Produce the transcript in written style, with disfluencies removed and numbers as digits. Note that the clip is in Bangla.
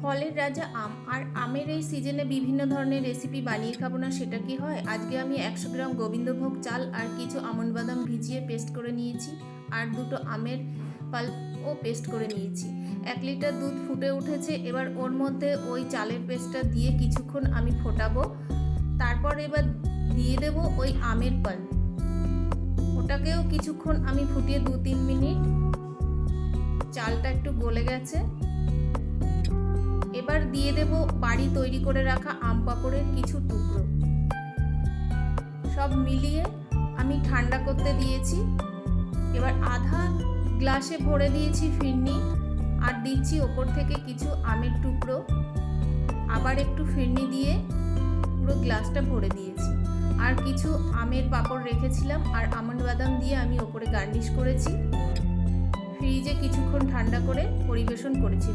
ফলের রাজা আম, আর আমের এই সিজনে বিভিন্ন ধরনের রেসিপি বানিয়ে খাবো না সেটা কি হয়? আজকে আমি 100 গ্রাম গোবিন্দভোগ চাল আর কিছু আমন্ড বাদাম ভিজিয়ে পেস্ট করে নিয়েছি, আর দুটো আমের পাল্পও পেস্ট করে নিয়েছি। 1 লিটার দুধ ফুটে উঠেছে, এবার ওর মধ্যে ওই চালের পেস্টটা দিয়ে কিছুক্ষণ আমি ফোটাবো। তারপর এবার দিয়ে দেবো ওই আমের পাল্প, ওটাকেও কিছুক্ষণ আমি ফুটিয়ে 2-3 মিনিট। চালটা একটু গলে গেছে, এবার দিয়ে দেব বাড়ি তৈরি করে রাখা আম পাঁপড়ের কিছু টুকরো। সব মিলিয়ে আমি ঠান্ডা করতে দিয়েছি। এবার আধা গ্লাসে ভরে দিয়েছি ফিরনি, আর দিচ্ছি ওপর থেকে কিছু আমের টুকরো। আবার একটু ফিরনি দিয়ে পুরো গ্লাসটা ভরে দিয়েছি, আর কিছু আমের পাঁপড় রেখেছিলাম আর আমন্ড বাদাম দিয়ে আমি ওপরে গার্নিশ করেছি। ফ্রিজে কিছুক্ষণ ঠান্ডা করে পরিবেশন করেছি।